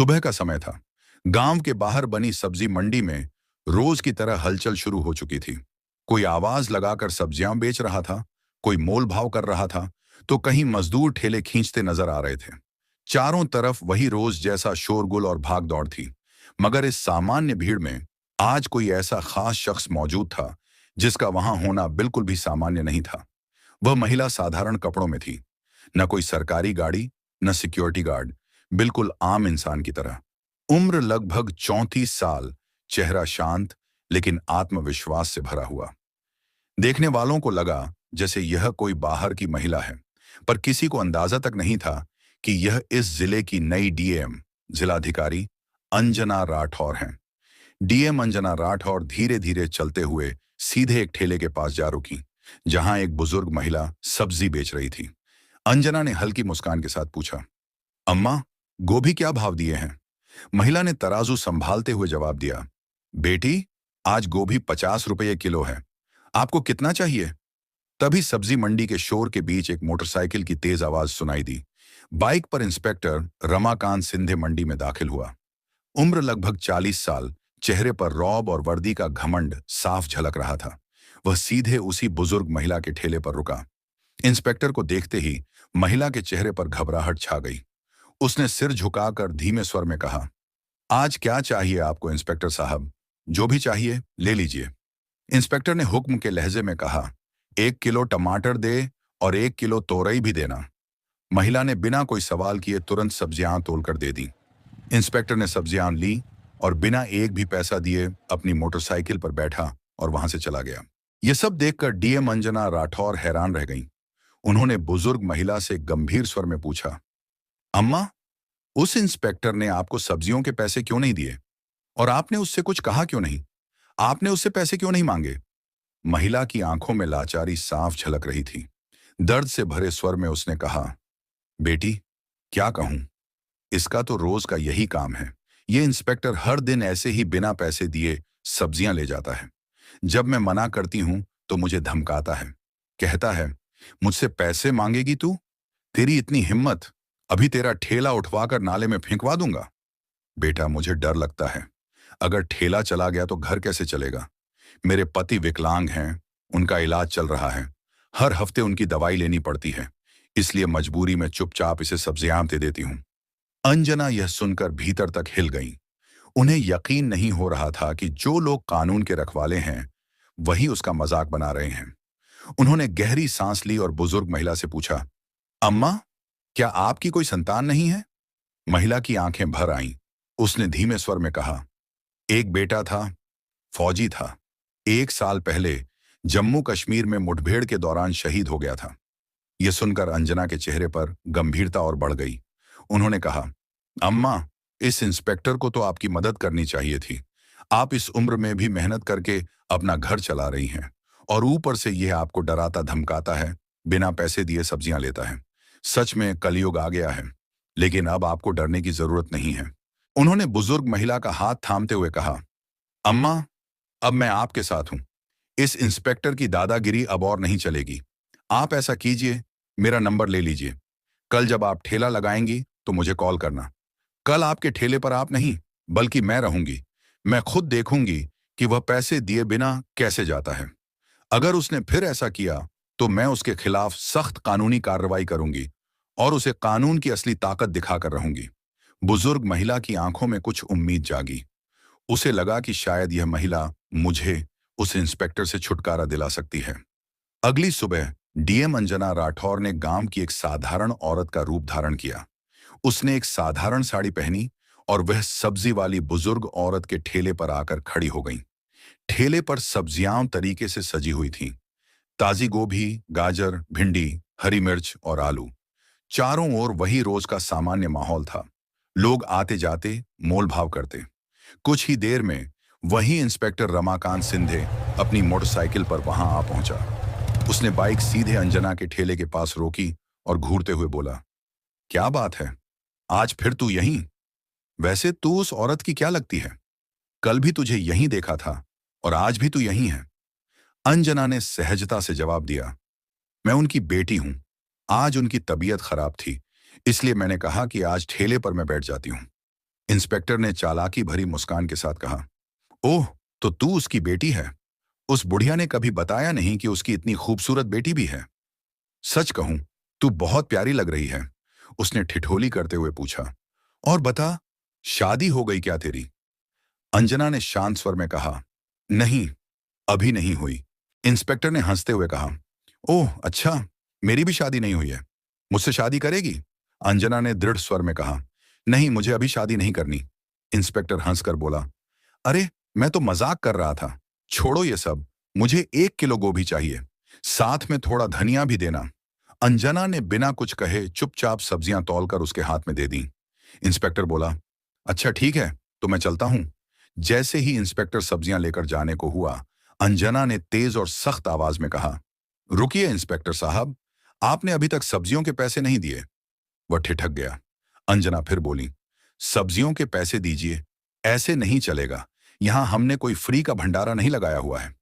सुबह का समय था। गांव के बाहर बनी सब्जी मंडी में रोज की तरह हलचल शुरू हो चुकी थी। कोई आवाज लगाकर सब्जियां बेच रहा था, कोई मोल भाव कर रहा था, तो कहीं मजदूर ठेले खींचते नजर आ रहे थे। चारों तरफ वही रोज जैसा शोरगुल और भाग दौड़ थी। मगर इस सामान्य भीड़ में आज कोई ऐसा खास शख्स मौजूद था जिसका वहां होना बिल्कुल भी सामान्य नहीं था। वह महिला साधारण कपड़ों में थी। न कोई सरकारी गाड़ी, न सिक्योरिटी गार्ड, बिल्कुल आम इंसान की तरह। उम्र लगभग 34 साल, चेहरा शांत लेकिन आत्मविश्वास से भरा हुआ। देखने वालों को लगा जैसे यह कोई बाहर की महिला है, पर किसी को अंदाजा तक नहीं था कि यह इस जिले की नई डीएम, जिलाधिकारी अंजना राठौर हैं। डीएम अंजना राठौर धीरे धीरे चलते हुए सीधे एक ठेले के पास जा रुकी, जहां एक बुजुर्ग महिला सब्जी बेच रही थी। अंजना ने हल्की मुस्कान के साथ पूछा, अम्मा, गोभी क्या भाव दिए हैं? महिला ने तराजू संभालते हुए जवाब दिया, बेटी, आज गोभी 50 रुपये किलो है। आपको कितना चाहिए? तभी सब्जी मंडी के शोर के बीच एक मोटरसाइकिल की तेज आवाज सुनाई दी। बाइक पर इंस्पेक्टर रमाकांत सिंधे मंडी में दाखिल हुआ। उम्र लगभग 40 साल, चेहरे पर रौब और वर्दी का घमंड साफ झलक रहा था। वह सीधे उसी बुजुर्ग महिला के ठेले पर रुका। इंस्पेक्टर को देखते ही महिला के चेहरे पर घबराहट छा गई। उसने सिर झुकाकर धीमे स्वर में कहा, आज क्या चाहिए आपको इंस्पेक्टर साहब? जो भी चाहिए ले लीजिए। इंस्पेक्टर ने हुक्म के लहजे में कहा, 1 किलो टमाटर दे और 1 किलो तोरई भी देना। महिला ने बिना कोई सवाल किए तुरंत सब्जियां तोलकर दे दी। इंस्पेक्टर ने सब्जियां ली और बिना एक भी पैसा दिए अपनी मोटरसाइकिल पर बैठा और वहां से चला गया। यह सब देखकर डीएम अंजना राठौर हैरान रह गईं। उन्होंने बुजुर्ग महिला से गंभीर स्वर में पूछा, अम्मा, उस इंस्पेक्टर ने आपको सब्जियों के पैसे क्यों नहीं दिए? और आपने उससे कुछ कहा क्यों नहीं? आपने उससे पैसे क्यों नहीं मांगे? महिला की आंखों में लाचारी साफ झलक रही थी। दर्द से भरे स्वर में उसने कहा, बेटी, क्या कहूं, इसका तो रोज का यही काम है। ये इंस्पेक्टर हर दिन ऐसे ही बिना पैसे दिए सब्जियां ले जाता है। जब मैं मना करती हूं तो मुझे धमकाता है, कहता है, मुझसे पैसे मांगेगी तू? तेरी इतनी हिम्मत, अभी तेरा ठेला उठवाकर नाले में फेंकवा दूंगा। बेटा, मुझे डर लगता है। अगर ठेला चला गया तो घर कैसे चलेगा? मेरे पति विकलांग हैं, उनका इलाज चल रहा है। हर हफ्ते उनकी दवाई लेनी पड़ती है, इसलिए मजबूरी में चुपचाप इसे सब्जियां दे देती हूं। अंजना यह सुनकर भीतर तक हिल गईं। उन्हें यकीन नहीं हो रहा था कि जो लोग कानून के रखवाले हैं वही उसका मजाक बना रहे हैं। उन्होंने गहरी सांस ली और बुजुर्ग महिला से पूछा, अम्मा, क्या आपकी कोई संतान नहीं है? महिला की आंखें भर आईं। उसने धीमे स्वर में कहा, एक बेटा था, फौजी था। 1 साल पहले जम्मू कश्मीर में मुठभेड़ के दौरान शहीद हो गया था। यह सुनकर अंजना के चेहरे पर गंभीरता और बढ़ गई। उन्होंने कहा, अम्मा, इस इंस्पेक्टर को तो आपकी मदद करनी चाहिए थी। आप इस उम्र में भी मेहनत करके अपना घर चला रही हैं और ऊपर से यह आपको डराता धमकाता है, बिना पैसे दिए सब्जियां लेता है। सच में कलयुग आ गया है, लेकिन अब आपको डरने की जरूरत नहीं है। उन्होंने बुजुर्ग महिला का हाथ थामते हुए कहा, अम्मा, अब मैं आपके साथ हूं। इस इंस्पेक्टर की दादागिरी अब और नहीं चलेगी। आप ऐसा कीजिए, मेरा नंबर ले लीजिए। कल जब आप ठेला लगाएंगी तो मुझे कॉल करना। कल आपके ठेले पर आप नहीं, बल्कि मैं रहूंगी। मैं खुद देखूंगी कि वह पैसे दिए बिना कैसे जाता है। अगर उसने फिर ऐसा किया तो मैं उसके खिलाफ सख्त कानूनी कार्रवाई करूंगी और उसे कानून की असली ताकत दिखाकर रहूंगी। बुजुर्ग महिला की आंखों में कुछ उम्मीद जागी। उसे लगा कि शायद यह महिला मुझे उस इंस्पेक्टर से छुटकारा दिला सकती है। अगली सुबह डीएम अंजना राठौर ने गांव की एक साधारण औरत का रूप धारण किया। उसने एक साधारण साड़ी पहनी और वह सब्जी वाली बुजुर्ग औरत के ठेले पर आकर खड़ी हो गई। ठेले पर सब्जियां तरीके से सजी हुई थीं। ताजी गोभी, गाजर, भिंडी, हरी मिर्च और आलू। चारों ओर वही रोज का सामान्य माहौल था। लोग आते जाते मोल भाव करते। कुछ ही देर में वही इंस्पेक्टर रमाकांत सिंधे अपनी मोटरसाइकिल पर वहां आ पहुंचा। उसने बाइक सीधे अंजना के ठेले के पास रोकी और घूरते हुए बोला, क्या बात है, आज फिर तू यहीं? वैसे तू उस औरत की क्या लगती है? कल भी तुझे यहीं देखा था और आज भी तू यहीं है। अंजना ने सहजता से जवाब दिया, मैं उनकी बेटी हूं। आज उनकी तबीयत खराब थी, इसलिए मैंने कहा कि आज ठेले पर मैं बैठ जाती हूं। इंस्पेक्टर ने चालाकी भरी मुस्कान के साथ कहा, ओह, तो तू उसकी बेटी है। उस बुढ़िया ने कभी बताया नहीं कि उसकी इतनी खूबसूरत बेटी भी है। सच कहूं, तू बहुत प्यारी लग रही है, उसने ठिठोली करते हुए पूछा। और बता, शादी हो गई क्या तेरी? अंजना ने शांत स्वर में कहा, नहीं, अभी नहीं हुई। इंस्पेक्टर ने हंसते हुए कहा, ओह अच्छा, मेरी भी शादी नहीं हुई है, मुझसे शादी करेगी? अंजना ने दृढ़ स्वर में कहा, नहीं, मुझे अभी शादी नहीं करनी। इंस्पेक्टर हंसकर बोला, अरे, मैं तो मजाक कर रहा था, छोड़ो ये सब, मुझे 1 किलो गोभी चाहिए, साथ में थोड़ा धनिया भी देना। अंजना ने बिना कुछ कहे चुपचाप सब्जियां तौलकर उसके हाथ में दे दी। इंस्पेक्टर बोला, अच्छा ठीक है, तो मैं चलता हूं। जैसे ही इंस्पेक्टर सब्जियां लेकर जाने को हुआ, अंजना ने तेज और सख्त आवाज में कहा, रुकिए इंस्पेक्टर साहब, आपने अभी तक सब्जियों के पैसे नहीं दिए। वह ठिठक गया। अंजना फिर बोली, सब्जियों के पैसे दीजिए, ऐसे नहीं चलेगा, यहां हमने कोई फ्री का भंडारा नहीं लगाया हुआ है।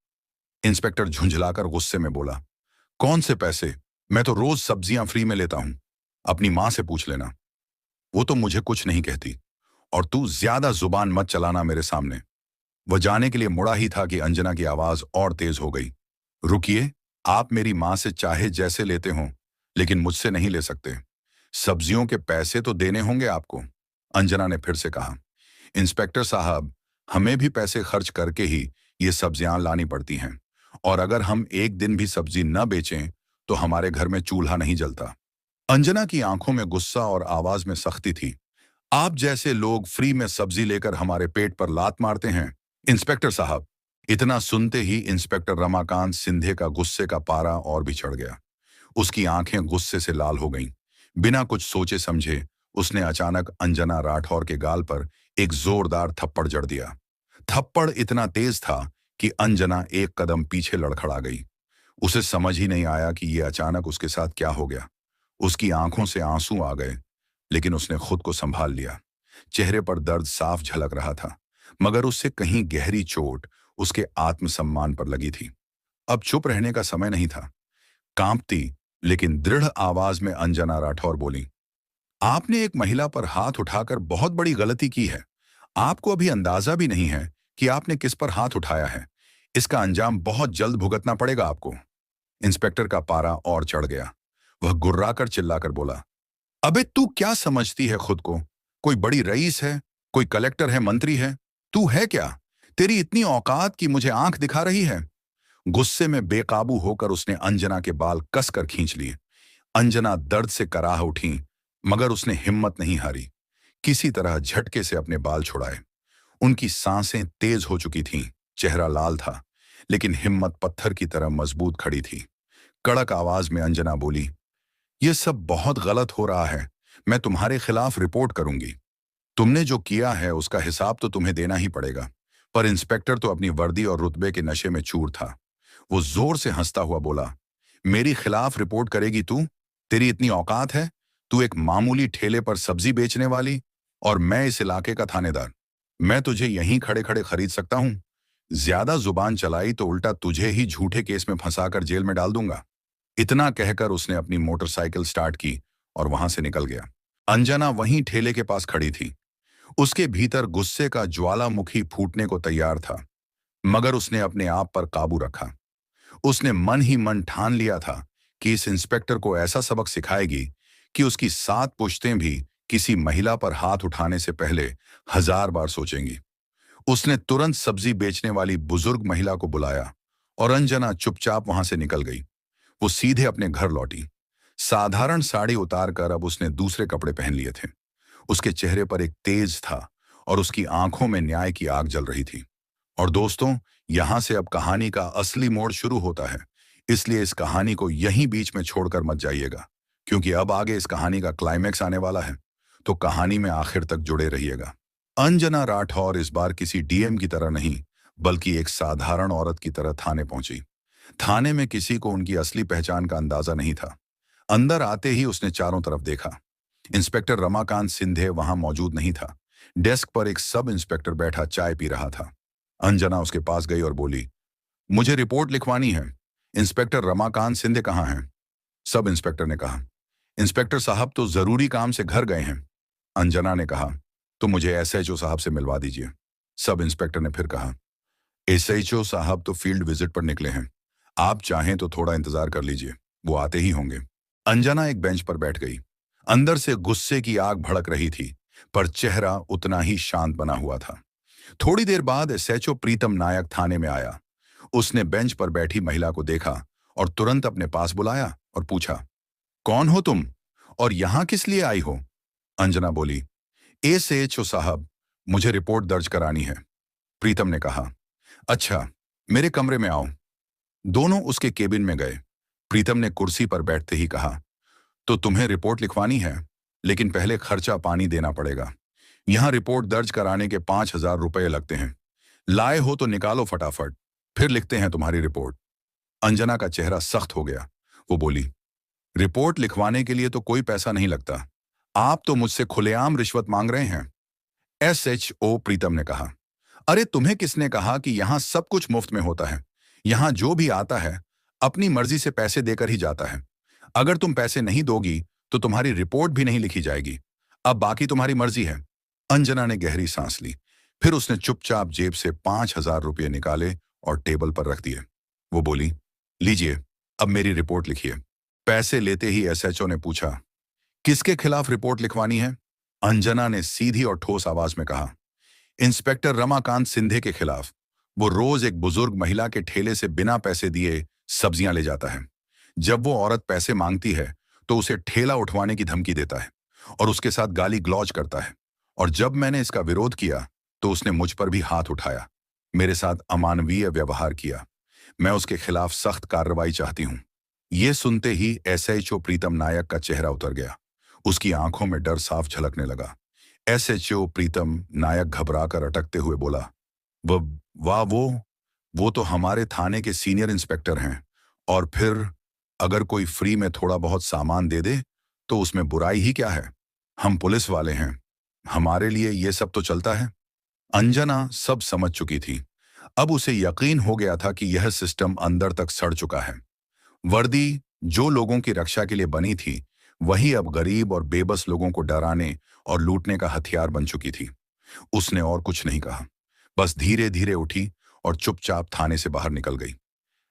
इंस्पेक्टर झुंझलाकर गुस्से में बोला, कौन से पैसे? मैं तो रोज सब्जियां फ्री में लेता हूं, अपनी मां से पूछ लेना, वो तो मुझे कुछ नहीं कहती। और तू ज्यादा जुबान मत चलाना मेरे सामने। वह जाने के लिए मुड़ा ही था कि अंजना की आवाज और तेज हो गई। रुकिए, आप मेरी मां से चाहे जैसे लेते हो, लेकिन मुझसे नहीं ले सकते। सब्जियों के पैसे तो देने होंगे आपको। अंजना ने फिर से कहा, इंस्पेक्टर साहब, हमें भी पैसे खर्च करके ही ये सब्जियां लानी पड़ती हैं, और अगर हम एक दिन भी सब्जी न बेचें तो हमारे घर में चूल्हा नहीं जलता। अंजना की आंखों में गुस्सा और आवाज में सख्ती थी। आप जैसे लोग फ्री में सब्जी लेकर हमारे पेट पर लात मारते हैं। इंस्पेक्टर साहब, इतना सुनते ही इंस्पेक्टर रमाकांत सिंधे का गुस्से का पारा और भी चढ़ गया। उसकी आंखें गुस्से से लाल हो गईं। बिना कुछ सोचे समझे उसने अचानक अंजना राठौर के गाल पर एक जोरदार थप्पड़ जड़ दिया। थप्पड़ इतना तेज था कि अंजना एक कदम पीछे लड़खड़ा गई। उसे समझ ही नहीं आया कि ये अचानक उसके साथ क्या हो गया। उसकी आंखों से आंसू आ गए, लेकिन उसने खुद को संभाल लिया। चेहरे पर दर्द साफ झलक रहा था, मगर उससे कहीं गहरी चोट उसके आत्मसम्मान पर लगी थी। अब चुप रहने का समय नहीं था। कांपती लेकिन दृढ़ आवाज में अंजना राठौर बोली, आपने एक महिला पर हाथ उठाकर बहुत बड़ी गलती की है। आपको अभी अंदाजा भी नहीं है कि आपने किस पर हाथ उठाया है। इसका अंजाम बहुत जल्द भुगतना पड़ेगा आपको। इंस्पेक्टर का पारा और चढ़ गया। वह गुर्राकर चिल्लाकर बोला, अबे तू क्या समझती है खुद को? कोई बड़ी रईस है, कोई कलेक्टर है, मंत्री है? तू है क्या? तेरी इतनी औकात कि मुझे आंख दिखा रही है? गुस्से में बेकाबू होकर उसने अंजना के बाल कसकर खींच लिए। अंजना दर्द से कराह उठी, मगर उसने हिम्मत नहीं हारी। किसी तरह झटके से अपने बाल छुड़ाए। उनकी सांसें तेज हो चुकी थीं, चेहरा लाल था, लेकिन हिम्मत पत्थर की तरह मजबूत खड़ी थी। कड़क आवाज में अंजना बोली, यह सब बहुत गलत हो रहा है। मैं तुम्हारे खिलाफ रिपोर्ट करूंगी। तुमने जो किया है उसका हिसाब तो तुम्हें देना ही पड़ेगा। पर इंस्पेक्टर तो अपनी वर्दी और रुतबे के नशे में चूर था। वो जोर से हंसता हुआ बोला, मेरी खिलाफ रिपोर्ट करेगी तू? तेरी इतनी औकात है? तू एक मामूली ठेले पर सब्जी बेचने वाली, और मैं इस इलाके का थानेदार। मैं तुझे यहीं खड़े खड़े खरीद सकता हूं। ज्यादा जुबान चलाई तो उल्टा तुझे ही झूठे केस में फंसाकर जेल में डाल दूंगा। इतना कहकर उसने अपनी मोटरसाइकिल स्टार्ट की और वहां से निकल गया। अंजना वहीं ठेले के पास खड़ी थी। उसके भीतर गुस्से का ज्वालामुखी फूटने को तैयार था, मगर उसने अपने आप पर काबू रखा। उसने मन ही मन ठान लिया था कि इस इंस्पेक्टर को ऐसा सबक सिखाएगी कि उसकी 7 पुश्तें भी किसी महिला पर हाथ उठाने से पहले 1000 बार सोचेंगी। उसने तुरंत सब्जी बेचने वाली बुजुर्ग महिला को बुलाया और अंजना चुपचाप वहां से निकल गई। वो सीधे अपने घर लौटी। साधारण साड़ी उतारकर अब उसने दूसरे कपड़े पहन लिए थे। उसके चेहरे पर एक तेज था और उसकी आंखों में न्याय की आग जल रही थी। और दोस्तों, यहां से अब कहानी का असली मोड़ शुरू होता है, इसलिए इस कहानी को यहीं बीच में छोड़कर मत जाइएगा, क्योंकि अब आगे इस कहानी का क्लाइमैक्स आने वाला है। तो कहानी में आखिर तक जुड़े रहिएगा। अंजना राठौर इस बार किसी डीएम की तरह नहीं, बल्कि एक साधारण औरत की तरह थाने पहुंची। थाने में किसी को उनकी असली पहचान का अंदाजा नहीं था। अंदर आते ही उसने चारों तरफ देखा। इंस्पेक्टर रमाकांत सिंधे वहां मौजूद नहीं था। डेस्क पर एक सब इंस्पेक्टर बैठा चाय पी रहा था। अंजना उसके पास गई और बोली, मुझे रिपोर्ट लिखवानी है। इंस्पेक्टर रमाकांत सिंधे कहाँ हैं? सब इंस्पेक्टर ने कहा, इंस्पेक्टर साहब तो जरूरी काम से घर गए हैं। अंजना ने कहा, तो मुझे एसएचओ साहब से मिलवा दीजिए, सब इंस्पेक्टर ने फिर कहा। एसएचओ साहब तो फील्ड विजिट पर निकले हैं, आप चाहें तो थोड़ा इंतजार कर लीजिए, वो आते ही होंगे। अंजना एक बेंच पर बैठ गई। अंदर से गुस्से की आग भड़क रही थी, पर चेहरा उतना ही शांत बना हुआ था। थोड़ी देर बाद एसएचओ प्रीतम नायक थाने में आया। उसने बेंच पर बैठी महिला को देखा और तुरंत अपने पास बुलाया और पूछा, कौन हो तुम और यहां किस लिए आई हो? अंजना बोली, एसएचओ साहब, मुझे रिपोर्ट दर्ज करानी है। प्रीतम ने कहा, अच्छा, मेरे कमरे में आओ। दोनों उसके केबिन में गए। प्रीतम ने कुर्सी पर बैठते ही कहा, तो तुम्हें रिपोर्ट लिखवानी है, लेकिन पहले खर्चा पानी देना पड़ेगा। यहां रिपोर्ट दर्ज कराने के 5,000 रुपये लगते हैं। लाए हो तो निकालो फटाफट, फिर लिखते हैं तुम्हारी रिपोर्ट। अंजना का चेहरा सख्त हो गया। वो बोली, रिपोर्ट लिखवाने के लिए तो कोई पैसा नहीं लगता, आप तो मुझसे खुलेआम रिश्वत मांग रहे हैं। एसएचओ प्रीतम ने कहा, अरे तुम्हें किसने कहा कि यहां सब कुछ मुफ्त में होता है? यहां जो भी आता है अपनी मर्जी से पैसे देकर ही जाता है। अगर तुम पैसे नहीं दोगी तो तुम्हारी रिपोर्ट भी नहीं लिखी जाएगी। अब बाकी तुम्हारी मर्जी है। अंजना ने गहरी सांस ली। फिर उसने चुपचाप जेब से 5,000 रुपये निकाले और टेबल पर रख दिए। वो बोली, लीजिए, अब मेरी रिपोर्ट लिखिए। पैसे लेते ही एसएचओ ने पूछा, किसके खिलाफ रिपोर्ट लिखवानी है? अंजना ने सीधी और ठोस आवाज में कहा, इंस्पेक्टर रमाकांत सिंधे के खिलाफ। वो रोज एक बुजुर्ग महिला के ठेले से बिना पैसे दिए सब्जियां ले जाता है। जब वो औरत पैसे मांगती है तो उसे ठेला उठवाने की धमकी देता है और उसके साथ गाली ग्लौज करता है। और जब मैंने इसका विरोध किया तो उसने मुझ पर भी हाथ उठाया, मेरे साथ अमानवीय व्यवहार किया। मैं उसके खिलाफ सख्त कार्रवाई चाहती हूँ। ये सुनते ही एसएचओ प्रीतम नायक का चेहरा उतर गया। उसकी आंखों में डर साफ झलकने लगा। एसएचओ प्रीतम नायक घबराकर अटकते हुए बोला, वो वाह वो तो हमारे थाने के सीनियर इंस्पेक्टर हैं। और फिर अगर कोई फ्री में थोड़ा बहुत सामान दे दे तो उसमें बुराई ही क्या है? हम पुलिस वाले हैं, हमारे लिए ये सब तो चलता है। अंजना सब समझ चुकी थी। अब उसे यकीन हो गया था कि यह सिस्टम अंदर तक सड़ चुका है। वर्दी जो लोगों की रक्षा के लिए बनी थी, वही अब गरीब और बेबस लोगों को डराने और लूटने का हथियार बन चुकी थी। उसने और कुछ नहीं कहा, बस धीरे धीरे उठी और चुपचाप थाने से बाहर निकल गई।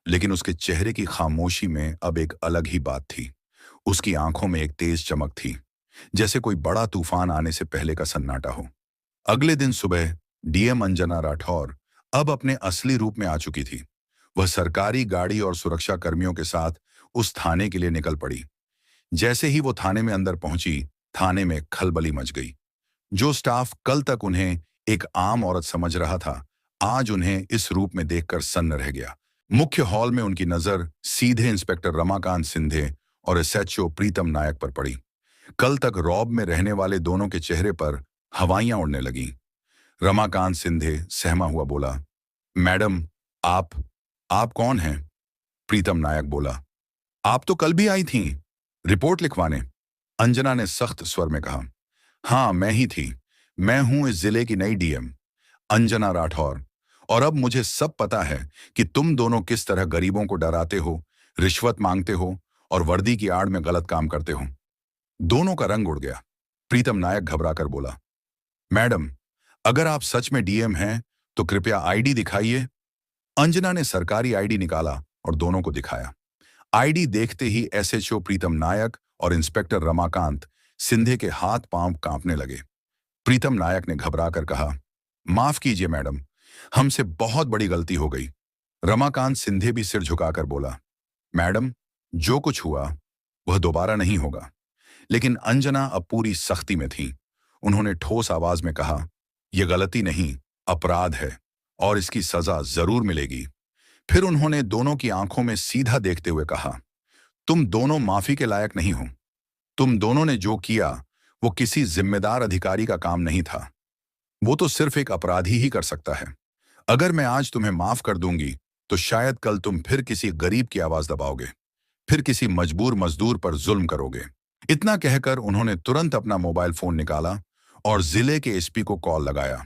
लेकिन उसके चेहरे की खामोशी में अब एक अलग ही बात थी। उसकी आंखों में एक तेज चमक थी, जैसे कोई बड़ा तूफान आने से पहले का सन्नाटा हो। अगले दिन सुबह डीएम अंजना राठौर अब अपने असली रूप में आ चुकी थी। वह सरकारी गाड़ी और सुरक्षा कर्मियों के साथ उस थाने के लिए निकल पड़ी। जैसे ही वो थाने में अंदर पहुंची, थाने में खलबली मच गई। जो स्टाफ कल तक उन्हें एक आम औरत समझ रहा था, आज उन्हें इस रूप में देखकर सन्न रह गया। मुख्य हॉल में उनकी नजर सीधे इंस्पेक्टर रमाकांत सिंधे और एसएचओ प्रीतम नायक पर पड़ी। कल तक रौब में रहने वाले दोनों के चेहरे पर हवाइयां उड़ने लगीं। रमाकांत सिंधे सहमा हुआ बोला, मैडम, आप कौन हैं? प्रीतम नायक बोला, आप तो कल भी आई थीं रिपोर्ट लिखवाने। अंजना ने सख्त स्वर में कहा, हाँ, मैं ही थी। मैं हूं इस जिले की नई डीएम, अंजना राठौर। और अब मुझे सब पता है कि तुम दोनों किस तरह गरीबों को डराते हो, रिश्वत मांगते हो और वर्दी की आड़ में गलत काम करते हो। दोनों का रंग उड़ गया। प्रीतम नायक घबराकर बोला, मैडम, अगर आप सच में डीएम हैं तो कृपया आईडी दिखाइए। अंजना ने सरकारी आईडी निकाला और दोनों को दिखाया। आईडी देखते ही एसएचओ प्रीतम नायक और इंस्पेक्टर रमाकांत सिंधे के हाथ पांव कांपने लगे। प्रीतम नायक ने घबराकर कहा, माफ कीजिए मैडम, हमसे बहुत बड़ी गलती हो गई। रमाकांत सिंधे भी सिर झुकाकर बोला, मैडम, जो कुछ हुआ वह दोबारा नहीं होगा। लेकिन अंजना अब पूरी सख्ती में थी। उन्होंने ठोस आवाज में कहा, यह गलती नहीं, अपराध है और इसकी सजा जरूर मिलेगी। फिर उन्होंने दोनों की आंखों में सीधा देखते हुए कहा, तुम दोनों माफी के लायक नहीं हो। तुम दोनों ने जो किया वो किसी जिम्मेदार अधिकारी का काम नहीं था। वो तो सिर्फ एक अपराधी ही कर सकता है। अगर मैं आज तुम्हें माफ कर दूंगी तो शायद कल तुम फिर किसी गरीब की आवाज दबाओगे, फिर किसी मजबूर मजदूर पर जुल्म करोगे। इतना कहकर उन्होंने तुरंत अपना मोबाइल फोन निकाला और जिले के एसपी को कॉल लगाया।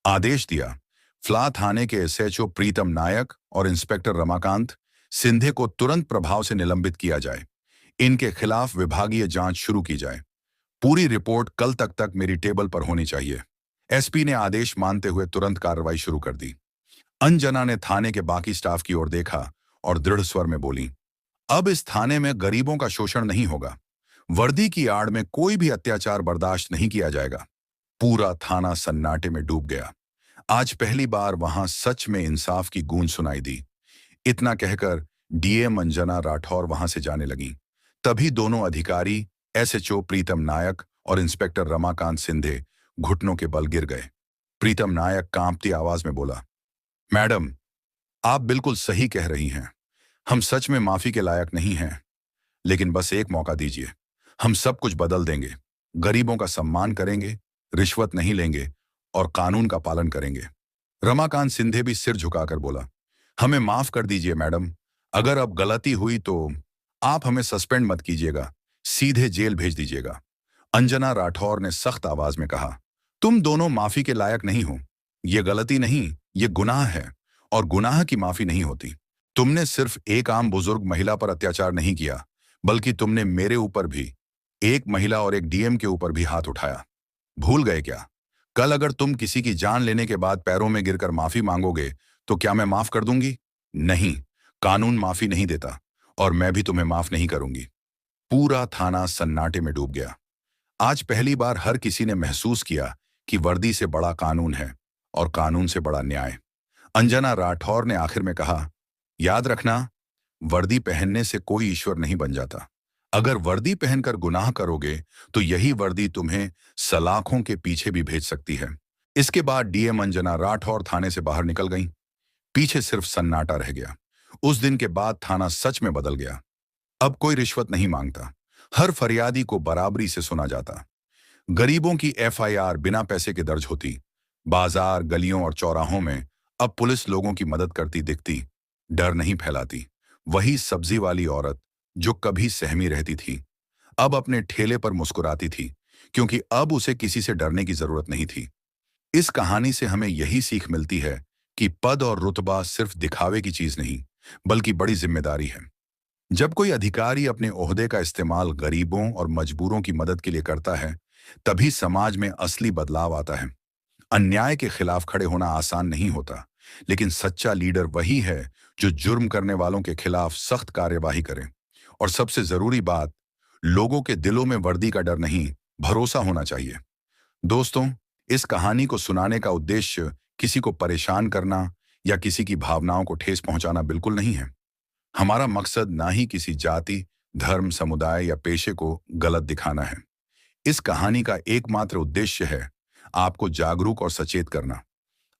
आदेश दिया, फ्ला थाने के एसएचओ प्रीतम नायक और इंस्पेक्टर रमाकांत सिंधे को तुरंत प्रभाव से निलंबित किया जाए। इनके खिलाफ विभागीय जांच शुरू की जाए। पूरी रिपोर्ट कल तक मेरी टेबल पर होनी चाहिए। एसपी ने आदेश मानते हुए तुरंत कार्रवाई शुरू कर दी। अंजना ने थाने के बाकी स्टाफ की ओर देखा और दृढ़ स्वर में बोली, अब इस थाने में गरीबों का शोषण नहीं होगा। वर्दी की आड़ में कोई भी अत्याचार बर्दाश्त नहीं किया जाएगा। पूरा थाना सन्नाटे में डूब गया। आज पहली बार वहां सच में इंसाफ की गूंज सुनाई दी। इतना कहकर डीएम अंजना राठौर वहां से जाने लगी। तभी दोनों अधिकारी एसएचओ प्रीतम नायक और इंस्पेक्टर रमाकांत सिंधे घुटनों के बल गिर गए। प्रीतम नायक कांपती आवाज में बोला, मैडम, आप बिल्कुल सही कह रही हैं। हम सच में माफी के लायक नहीं हैं, लेकिन बस एक मौका दीजिए। हम सब कुछ बदल देंगे। गरीबों का सम्मान करेंगे, रिश्वत नहीं लेंगे और कानून का पालन करेंगे। रमाकांत सिंधे भी सिर झुकाकर बोला, हमें माफ कर दीजिए मैडम। अगर अब गलती हुई तो आप हमें सस्पेंड मत कीजिएगा, सीधे जेल भेज दीजिएगा। अंजना राठौर ने सख्त आवाज में कहा, तुम दोनों माफी के लायक नहीं हो। ये गलती नहीं, ये गुनाह है और गुनाह की माफी नहीं होती। तुमने सिर्फ एक आम बुजुर्ग महिला पर अत्याचार नहीं किया, बल्कि तुमने मेरे ऊपर भी, एक महिला और एक डीएम के ऊपर भी हाथ उठाया। भूल गए क्या? कल अगर तुम किसी की जान लेने के बाद पैरों में गिरकर माफी मांगोगे तो क्या मैं माफ कर दूंगी? नहीं, कानून माफी नहीं देता और मैं भी तुम्हें माफ नहीं करूंगी। पूरा थाना सन्नाटे में डूब गया। आज पहली बार हर किसी ने महसूस किया कि वर्दी से बड़ा कानून है और कानून से बड़ा न्याय। अंजना राठौर ने आखिर में कहा, याद रखना, वर्दी पहनने से कोई ईश्वर नहीं बन जाता। अगर वर्दी पहनकर गुनाह करोगे तो यही वर्दी तुम्हें सलाखों के पीछे भी भेज सकती है। इसके बाद डीएम अंजना राठौर थाने से बाहर निकल गईं। पीछे सिर्फ सन्नाटा रह गया। उस दिन के बाद थाना सच में बदल गया। अब कोई रिश्वत नहीं मांगता। हर फरियादी को बराबरी से सुना जाता। गरीबों की एफआईआर बिना पैसे के दर्ज होती। बाजार, गलियों और चौराहों में अब पुलिस लोगों की मदद करती दिखती, डर नहीं फैलाती। वही सब्जी वाली औरत जो कभी सहमी रहती थी, अब अपने ठेले पर मुस्कुराती थी, क्योंकि अब उसे किसी से डरने की जरूरत नहीं थी। इस कहानी से हमें यही सीख मिलती है कि पद और रुतबा सिर्फ दिखावे की चीज नहीं, बल्कि बड़ी जिम्मेदारी है। जब कोई अधिकारी अपने ओहदे का इस्तेमाल गरीबों और मजबूरों की मदद के लिए करता है, तभी समाज में असली बदलाव आता है। अन्याय के खिलाफ खड़े होना आसान नहीं होता, लेकिन सच्चा लीडर वही है जो जुर्म करने वालों के खिलाफ सख्त कार्यवाही करे। और सबसे जरूरी बात, लोगों के दिलों में वर्दी का डर नहीं, भरोसा होना चाहिए। दोस्तों, इस कहानी को सुनाने का उद्देश्य किसी को परेशान करना या किसी की भावनाओं को ठेस पहुंचाना बिल्कुल नहीं है। हमारा मकसद ना ही किसी जाति, धर्म, समुदाय या पेशे को गलत दिखाना है। इस कहानी का एकमात्र उद्देश्य है आपको जागरूक और सचेत करना।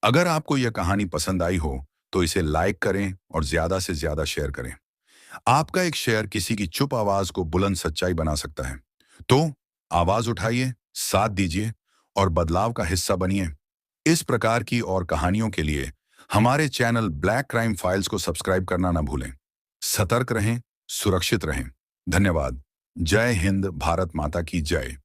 अगर आपको यह कहानी पसंद आई हो तो इसे लाइक करें और ज्यादा से ज्यादा शेयर करें। आपका एक शेयर किसी की चुप आवाज को बुलंद सच्चाई बना सकता है। तो आवाज उठाइए, साथ दीजिए और बदलाव का हिस्सा बनिए। इस प्रकार की और कहानियों के लिए हमारे चैनल ब्लैक क्राइम फाइल्स को सब्सक्राइब करना ना भूलें। सतर्क रहें, सुरक्षित रहें। धन्यवाद। जय हिंद, भारत माता की जय।